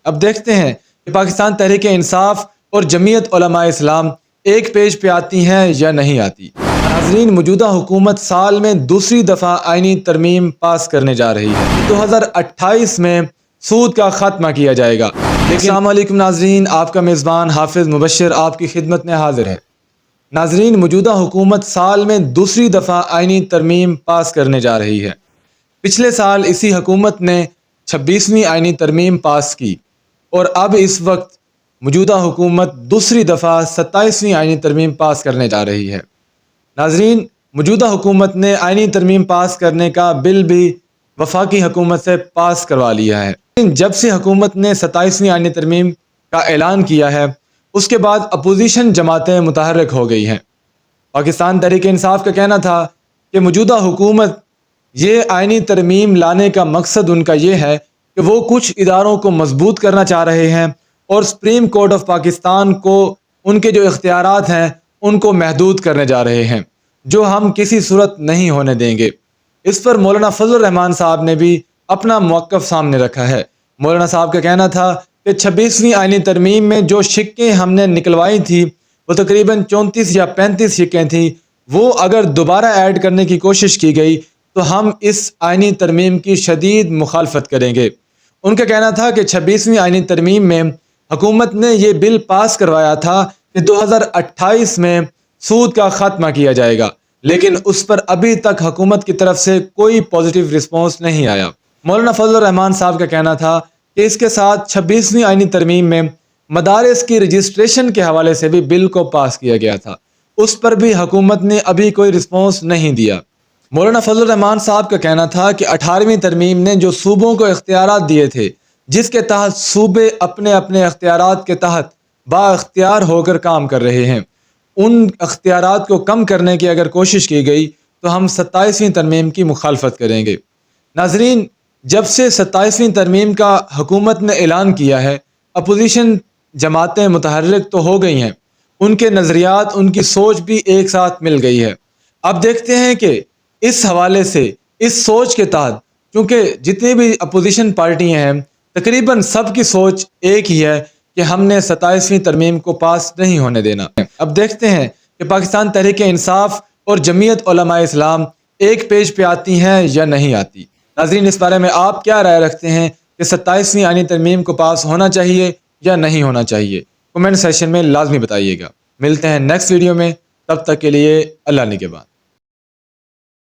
اب دیکھتے ہیں کہ پاکستان تحریک انصاف اور جمعیت علماء اسلام ایک پیج پہ آتی ہیں یا نہیں آتی۔ ناظرین، موجودہ حکومت سال میں دوسری دفعہ آئینی ترمیم پاس کرنے جا رہی ہے۔ 2028 میں سود کا خاتمہ کیا جائے گا۔ السلام علیکم ناظرین، آپ کا میزبان حافظ مبشر آپ کی خدمت میں حاضر ہے۔ ناظرین، موجودہ حکومت سال میں دوسری دفعہ آئینی ترمیم پاس کرنے جا رہی ہے۔ پچھلے سال اسی حکومت نے 26ویں آئینی ترمیم پاس کی اور اب اس وقت موجودہ حکومت دوسری دفعہ 27ویں آئینی ترمیم پاس کرنے جا رہی ہے۔ ناظرین، موجودہ حکومت نے آئینی ترمیم پاس کرنے کا بل بھی وفاقی حکومت سے پاس کروا لیا ہے۔ جب سے حکومت نے 27ویں آئینی ترمیم کا اعلان کیا ہے، اس کے بعد اپوزیشن جماعتیں متحرک ہو گئی ہیں۔ پاکستان تحریک انصاف کا کہنا تھا کہ موجودہ حکومت یہ آئینی ترمیم لانے کا مقصد ان کا یہ ہے کہ وہ کچھ اداروں کو مضبوط کرنا چاہ رہے ہیں اور سپریم کورٹ آف پاکستان کو ان کے جو اختیارات ہیں ان کو محدود کرنے جا رہے ہیں، جو ہم کسی صورت نہیں ہونے دیں گے۔ اس پر مولانا فضل الرحمان صاحب نے بھی اپنا موقف سامنے رکھا ہے۔ مولانا صاحب کا کہنا تھا کہ 26ویں آئینی ترمیم میں جو شکیں ہم نے نکلوائی تھی وہ تقریباً 34 یا 35 شکیں تھیں، وہ اگر دوبارہ ایڈ کرنے کی کوشش کی گئی تو ہم اس آئینی ترمیم کی شدید مخالفت کریں گے۔ ان کا کہنا تھا کہ 26ویں آئینی ترمیم میں حکومت نے یہ بل پاس کروایا تھا کہ 2028 میں سود کا خاتمہ کیا جائے گا، لیکن اس پر ابھی تک حکومت کی طرف سے کوئی پازیٹیو رسپانس نہیں آیا۔ مولانا فضل الرحمان صاحب کا کہنا تھا کہ اس کے ساتھ 26ویں آئینی ترمیم میں مدارس کی رجسٹریشن کے حوالے سے بھی بل کو پاس کیا گیا تھا، اس پر بھی حکومت نے ابھی کوئی رسپانس نہیں دیا۔ مولانا فضل الرحمان صاحب کا کہنا تھا کہ 18ویں ترمیم نے جو صوبوں کو اختیارات دیے تھے، جس کے تحت صوبے اپنے اپنے اختیارات کے تحت با اختیار ہو کر کام کر رہے ہیں، ان اختیارات کو کم کرنے کی اگر کوشش کی گئی تو ہم 27ویں ترمیم کی مخالفت کریں گے۔ ناظرین، جب سے 27ویں ترمیم کا حکومت نے اعلان کیا ہے، اپوزیشن جماعتیں متحرک تو ہو گئی ہیں، ان کے نظریات، ان کی سوچ بھی ایک ساتھ مل گئی ہے۔ اب دیکھتے ہیں کہ اس حوالے سے، اس سوچ کے تحت، چونکہ جتنی بھی اپوزیشن پارٹیاں ہیں تقریباً سب کی سوچ ایک ہی ہے کہ ہم نے 27ویں ترمیم کو پاس نہیں ہونے دینا۔ اب دیکھتے ہیں کہ پاکستان تحریک انصاف اور جمعیت علماء اسلام ایک پیج پہ آتی ہیں یا نہیں آتی۔ ناظرین، اس بارے میں آپ کیا رائے رکھتے ہیں کہ 27ویں آئینی ترمیم کو پاس ہونا چاہیے یا نہیں ہونا چاہیے؟ کمنٹ سیکشن میں لازمی بتائیے گا۔ ملتے ہیں نیکسٹ ویڈیو میں، تب تک کے لیے اللہ نگہبان۔